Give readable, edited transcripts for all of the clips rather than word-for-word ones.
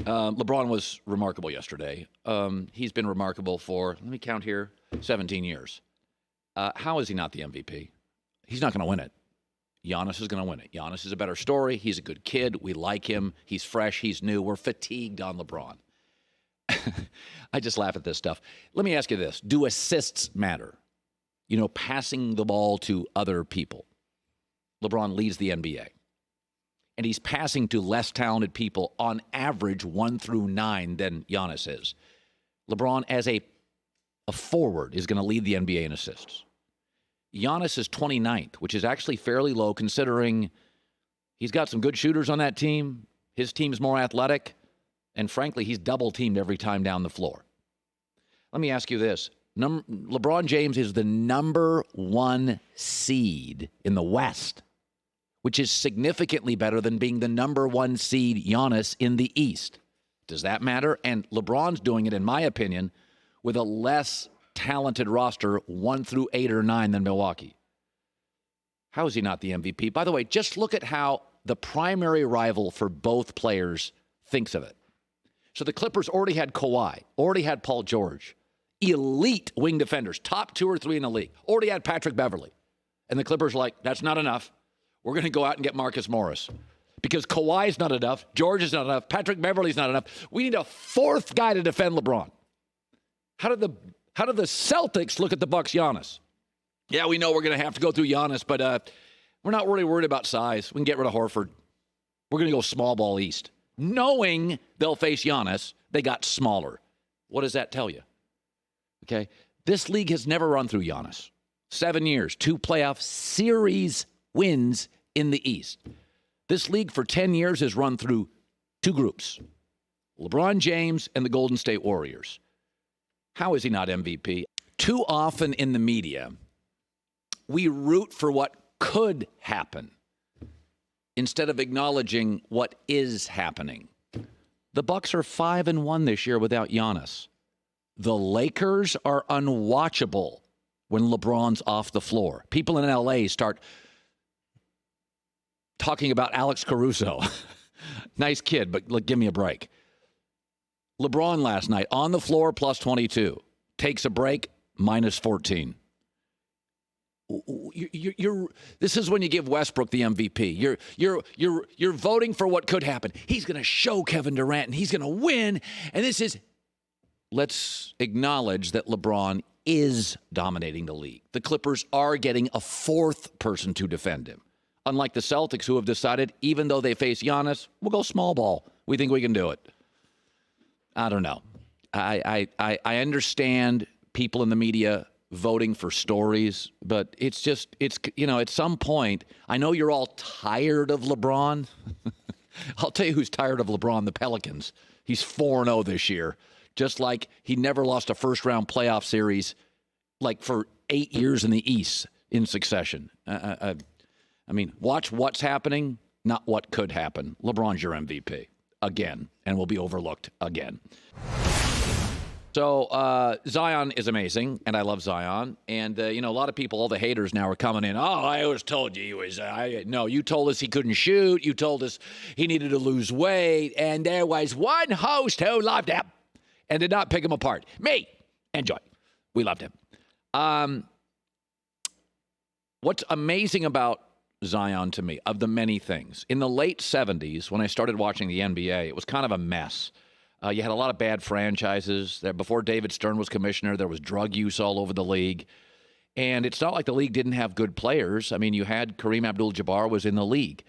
LeBron was remarkable yesterday. He's been remarkable for, let me count here, 17 years. How is he not the MVP? He's not going to win it. Giannis is going to win it. Giannis is a better story. He's a good kid. We like him. He's fresh. He's new. We're fatigued on LeBron. I just laugh at this stuff. Let me ask you this. Do assists matter? You know, passing the ball to other people. LeBron leads the NBA. And he's passing to less talented people on average 1 through 9 than Giannis is. LeBron, as a forward, is going to lead the NBA in assists. Giannis is 29th, which is actually fairly low considering he's got some good shooters on that team. His team's more athletic. And frankly, he's double-teamed every time down the floor. Let me ask you this. LeBron James is the number 1 seed in the West, which is significantly better than being the number 1 seed Giannis in the East. Does that matter? And LeBron's doing it, in my opinion, with a less talented roster 1 through 8 or 9 than Milwaukee. How is he not the MVP? By the way, just look at how the primary rival for both players thinks of it. So the Clippers already had Kawhi, already had Paul George, elite wing defenders, top 2 or 3 in the league, already had Patrick Beverley. And the Clippers are like, that's not enough. We're going to go out and get Marcus Morris. Because Kawhi's not enough, George is not enough, Patrick Beverley's not enough. We need a 4th guy to defend LeBron. How did the Celtics look at the Bucks Giannis? Yeah, we know we're going to have to go through Giannis, but we're not really worried about size. We can get rid of Horford. We're going to go small ball East. Knowing they'll face Giannis, they got smaller. What does that tell you? Okay, this league has never run through Giannis. 7 years, 2 playoff series wins in the East. This league for 10 years has run through 2 groups, LeBron James and the Golden State Warriors. How is he not MVP? Too often in the media, we root for what could happen instead of acknowledging what is happening. The Bucks are 5-1 this year without Giannis. The Lakers are unwatchable when LeBron's off the floor. People in LA start talking about Alex Caruso. Nice kid, but look, give me a break. LeBron last night on the floor plus 22. Takes a break, minus 14. This is when you give Westbrook the MVP. You're voting for what could happen. He's going to show Kevin Durant, and he's going to win. And this is, let's acknowledge that LeBron is dominating the league. The Clippers are getting a 4th person to defend him. Unlike the Celtics, who have decided, even though they face Giannis, we'll go small ball. We think we can do it. I don't know. I understand people in the media voting for stories, but it's at some point, I know you're all tired of LeBron. I'll tell you who's tired of LeBron, the Pelicans. He's 4-0 this year, just like he never lost a first-round playoff series like for 8 years in the East in succession. I mean, watch what's happening, not what could happen. LeBron's your MVP again, and will be overlooked again. So Zion is amazing, and I love Zion. And, a lot of people, all the haters now are coming in. Oh, I always told you he was. No, you told us he couldn't shoot. You told us he needed to lose weight. And there was one host who loved him and did not pick him apart. Me and Joy. We loved him. What's amazing about Zion to me, of the many things, in the late 70s, when I started watching the NBA, it was kind of a mess. You had a lot of bad franchises. Before David Stern was commissioner, there was drug use all over the league. And it's not like the league didn't have good players. I mean, you had Kareem Abdul-Jabbar was in the league.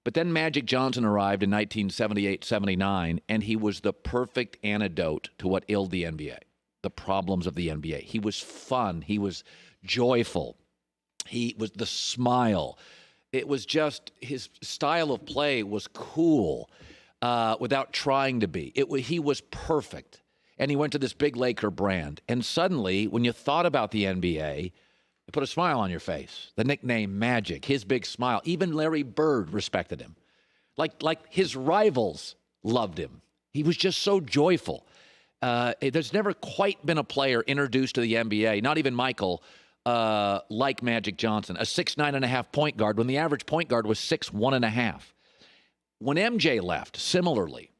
But then Magic Johnson arrived in 1978-79, and he was the perfect antidote to what ailed the NBA, the problems of the NBA. He was fun. He was joyful. He was the smile. It was just his style of play was cool. Without trying to be. He was perfect. And he went to this big Laker brand. And suddenly, when you thought about the NBA, it put a smile on your face. The nickname Magic, his big smile. Even Larry Bird respected him. Like his rivals loved him. He was just so joyful. There's never quite been a player introduced to the NBA, not even Michael, like Magic Johnson, a 6'9.5" point guard, when the average point guard was 6'1.5". When MJ left, similarly,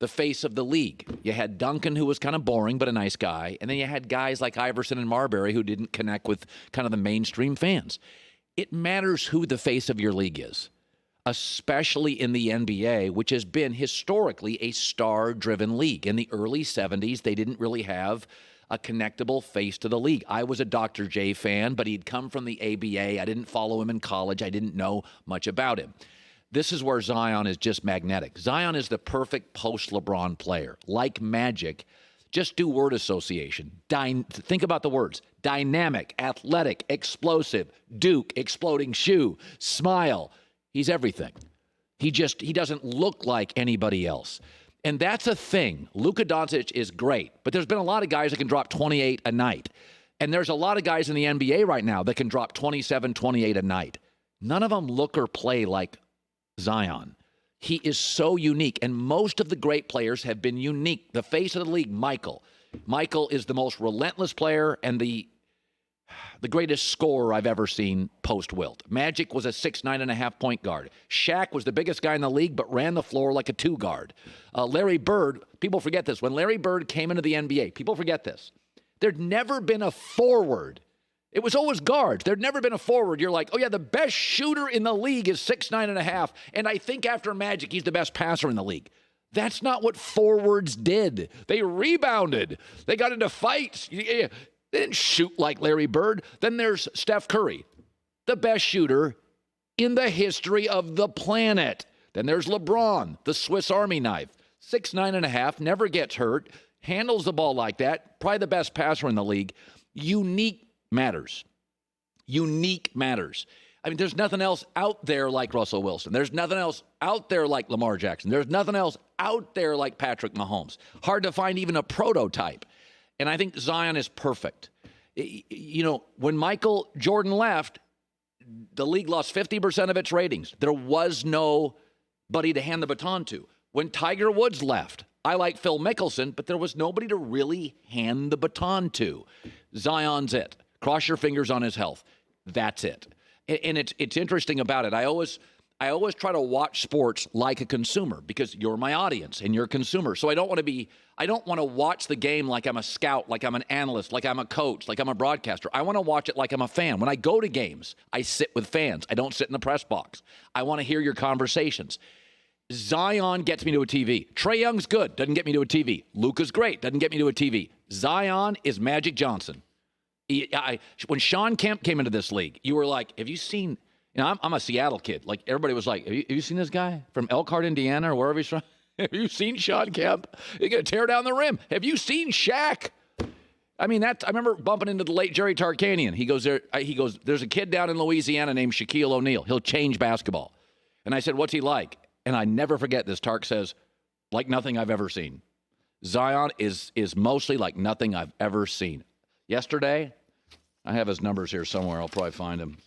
the face of the league. You had Duncan, who was kind of boring, but a nice guy. And then you had guys like Iverson and Marbury who didn't connect with kind of the mainstream fans. It matters who the face of your league is, especially in the NBA, which has been historically a star-driven league. In the early 70s, they didn't really have a connectable face to the league. I was a Dr. J fan, but he'd come from the ABA. I didn't follow him in college. I didn't know much about him. This is where Zion is just magnetic. Zion is the perfect post-LeBron player. Like Magic, just do word association. Think about the words. Dynamic, athletic, explosive, Duke, exploding shoe, smile. He's everything. He doesn't look like anybody else. And that's a thing. Luka Doncic is great, but there's been a lot of guys that can drop 28 a night. And there's a lot of guys in the NBA right now that can drop 27, 28 a night. None of them look or play like Zion. He is so unique, and most of the great players have been unique. The face of the league, Michael. Michael is the most relentless player and the greatest scorer I've ever seen post-Wilt. Magic was a 6'9.5" point guard. Shaq was the biggest guy in the league, but ran the floor like a two guard. Larry Bird, people forget this. When Larry Bird came into the NBA, people forget this. There'd never been a forward. It was always guards. There'd never been a forward. You're like, oh, yeah, the best shooter in the league is 6'9.5", and I think after Magic, he's the best passer in the league. That's not what forwards did. They rebounded. They got into fights. They didn't shoot like Larry Bird. Then there's Steph Curry, the best shooter in the history of the planet. Then there's LeBron, the Swiss Army knife, 6'9.5", never gets hurt, handles the ball like that, probably the best passer in the league. Unique matters. Unique matters. I mean, there's nothing else out there like Russell Wilson. There's nothing else out there like Lamar Jackson. There's nothing else out there like Patrick Mahomes. Hard to find even a prototype. And I think Zion is perfect. You know, when Michael Jordan left, the league lost 50% of its ratings. There was nobody to hand the baton to. When Tiger Woods left, I like Phil Mickelson, but there was nobody to really hand the baton to. Zion's it. Cross your fingers on his health. That's it. And it's interesting about it. I always try to watch sports like a consumer because you're my audience and you're a consumer. So I don't want to watch the game like I'm a scout, like I'm an analyst, like I'm a coach, like I'm a broadcaster. I want to watch it like I'm a fan. When I go to games, I sit with fans. I don't sit in the press box. I want to hear your conversations. Zion gets me to a TV. Trae Young's good, doesn't get me to a TV. Luka's great, doesn't get me to a TV. Zion is Magic Johnson. When Sean Kemp came into this league, you were like, have you seen, you know, I'm a Seattle kid. Like, everybody was like, have you seen this guy from Elkhart, Indiana, or wherever he's from? Have you seen Sean Kemp? He's going to tear down the rim. Have you seen Shaq? I mean, I remember bumping into the late Jerry Tarkanian. He goes, there's a kid down in Louisiana named Shaquille O'Neal. He'll change basketball. And I said, what's he like? And I never forget this. Tark says, like nothing I've ever seen. Zion is mostly like nothing I've ever seen. Yesterday, I have his numbers here somewhere. I'll probably find him.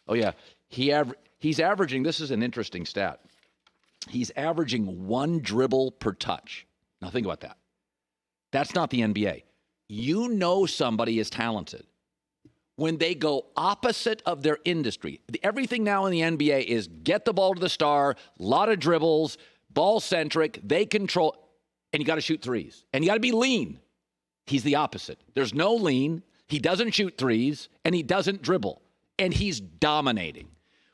Oh, yeah. He's averaging, this is an interesting stat. He's averaging 1 dribble per touch. Now, think about that. That's not the NBA. You know somebody is talented when they go opposite of their industry. Everything now in the NBA is get the ball to the star, a lot of dribbles, ball-centric, they control, and you got to shoot threes. And you got to be lean. He's the opposite. There's no lean. He doesn't shoot threes, and he doesn't dribble. And he's dominating.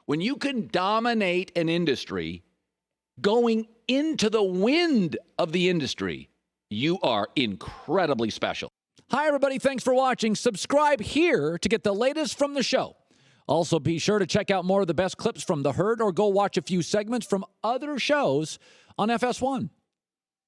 When you can dominate an industry, going into the wind of the industry, you are incredibly special. Hi, everybody. Thanks for watching. Subscribe here to get the latest from the show. Also, be sure to check out more of the best clips from The Herd or go watch a few segments from other shows on FS1.